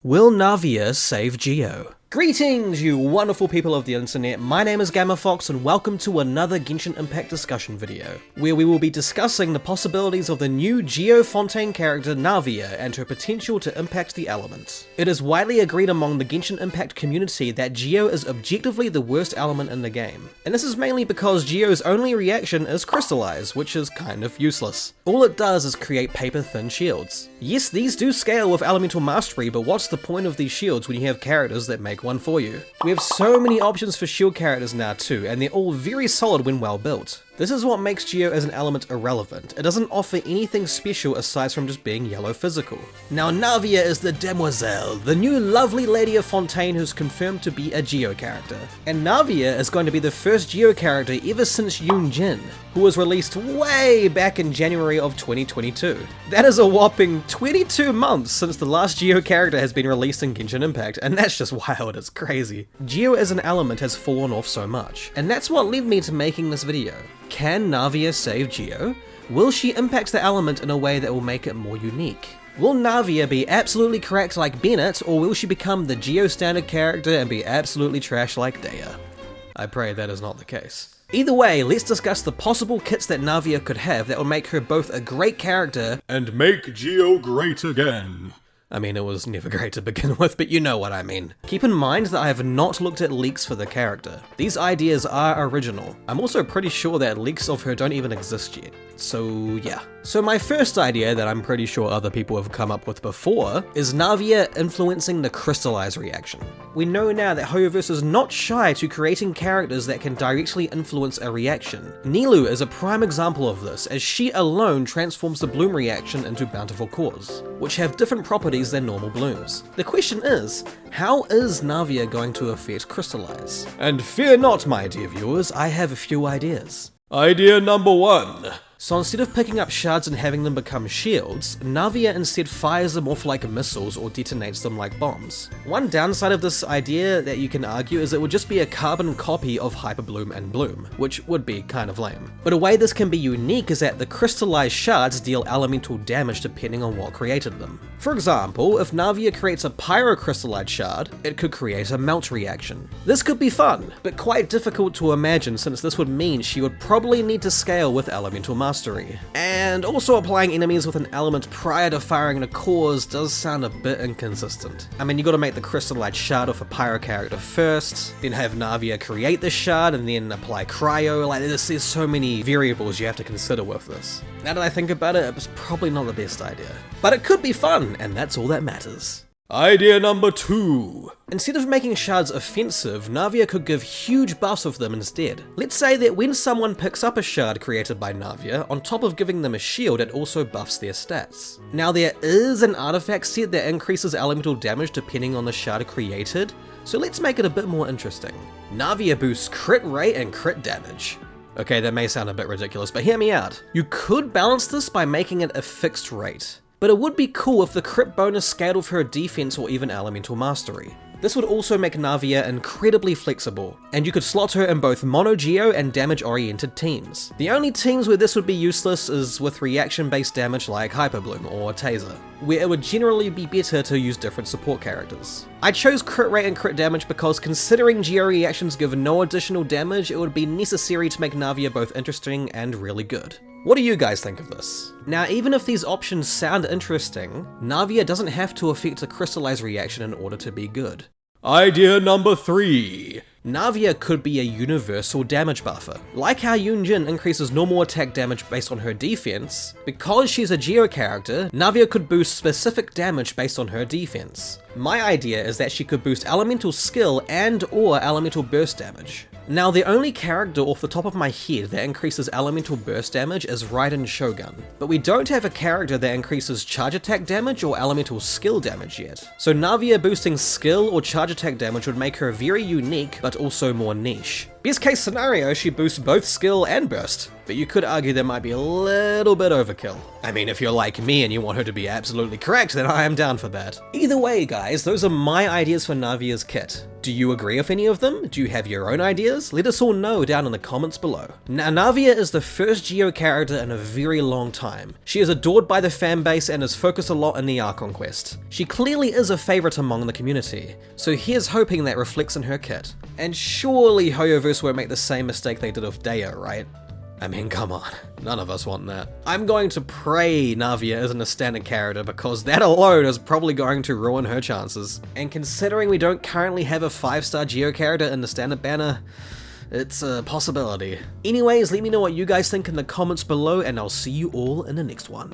Will Navia save Geo? Greetings, you wonderful people of the internet. My name is GammaFox and welcome to another Genshin Impact discussion video, where we will be discussing the possibilities of the new Geo Fontaine character Navia and her potential to impact the element. It is widely agreed among the Genshin Impact community that Geo is objectively the worst element in the game, and this is mainly because Geo's only reaction is Crystallize, which is kind of useless. All it does is create paper-thin shields. Yes, these do scale with elemental mastery, but what's the point of these shields when you have characters that make one for you? We have so many options for shield characters now too, and they're all very solid when well built. This is what makes Geo as an element irrelevant. It doesn't offer anything special aside from just being yellow physical. Now Navia is the demoiselle, the new lovely lady of Fontaine who's confirmed to be a Geo character. And Navia is going to be the first Geo character ever since Yunjin, who was released way back in January of 2022. That is a whopping 22 months since the last Geo character has been released in Genshin Impact, and that's just wild, it's crazy. Geo as an element has fallen off so much, and that's what led me to making this video. Can Navia save Geo? Will she impact the element in a way that will make it more unique? Will Navia be absolutely correct like Bennett, or will she become the Geo standard character and be absolutely trash like Daya? I pray that is not the case. Either way, let's discuss the possible kits that Navia could have that will make her both a great character and make Geo great again. I mean, it was never great to begin with, but you know what I mean. Keep in mind that I have not looked at leaks for the character. These ideas are original. I'm also pretty sure that leaks of her don't even exist yet. So yeah. So my first idea that I'm pretty sure other people have come up with before is Navia influencing the Crystallize reaction. We know now that Hoyoverse is not shy to creating characters that can directly influence a reaction. Nilou is a prime example of this, as she alone transforms the bloom reaction into bountiful cores, which have different properties than normal blooms. The question is, how is Navia going to affect Crystallize? And fear not, my dear viewers, I have a few ideas. Idea number 1. So instead of picking up shards and having them become shields, Navia instead fires them off like missiles or detonates them like bombs. One downside of this idea that you can argue is it would just be a carbon copy of Hyperbloom and Bloom, which would be kind of lame. But a way this can be unique is that the crystallized shards deal elemental damage depending on what created them. For example, if Navia creates a pyrocrystallite shard, it could create a melt reaction. This could be fun, but quite difficult to imagine since this would mean she would probably need to scale with elemental mastery. And also applying enemies with an element prior to firing the cores does sound a bit inconsistent. I mean, you gotta make the crystallite shard of a pyro character first, then have Navia create the shard and then apply cryo. Like there's so many variables you have to consider with this. Now that I think about it, it's probably not the best idea. But it could be fun, and that's all that matters. Idea number 2. Instead of making shards offensive, Navia could give huge buffs of them instead. Let's say that when someone picks up a shard created by Navia, on top of giving them a shield, it also buffs their stats. Now there is an artifact set that increases elemental damage depending on the shard created, so let's make it a bit more interesting. Navia boosts crit rate and crit damage. Okay, that may sound a bit ridiculous, but hear me out. You could balance this by making it a fixed rate, but it would be cool if the crit bonus scaled with her defense or even elemental mastery. This would also make Navia incredibly flexible, and you could slot her in both mono Geo and damage-oriented teams. The only teams where this would be useless is with reaction-based damage like Hyperbloom or Taser, where it would generally be better to use different support characters. I chose crit rate and crit damage because considering Geo reactions give no additional damage, it would be necessary to make Navia both interesting and really good. What do you guys think of this? Now, even if these options sound interesting, Navia doesn't have to affect the Crystallize reaction in order to be good. Idea number 3. Navia could be a universal damage buffer. Like how Yunjin increases normal attack damage based on her defense, because she's a Geo character, Navia could boost specific damage based on her defense. My idea is that she could boost elemental skill and or elemental burst damage. Now, the only character off the top of my head that increases elemental burst damage is Raiden Shogun, but we don't have a character that increases charge attack damage or elemental skill damage yet. So Navia boosting skill or charge attack damage would make her very unique, but also more niche. Best case scenario, she boosts both skill and burst, but you could argue that might be a little bit overkill. I mean, if you're like me and you want her to be absolutely correct, then I am down for that. Either way, guys, those are my ideas for Navia's kit. Do you agree with any of them? Do you have your own ideas? Let us all know down in the comments below. Now, Navia is the first Geo character in a very long time. She is adored by the fanbase and is focused a lot in the Archon quest. She clearly is a favourite among the community, so here's hoping that reflects in her kit. And surely Hoyoverse won't make the same mistake they did with Deo, right? I mean, come on, none of us want that. I'm going to pray Navia isn't a standard character because that alone is probably going to ruin her chances. And considering we don't currently have a 5-star Geo character in the standard banner, it's a possibility. Anyways, let me know what you guys think in the comments below and I'll see you all in the next one.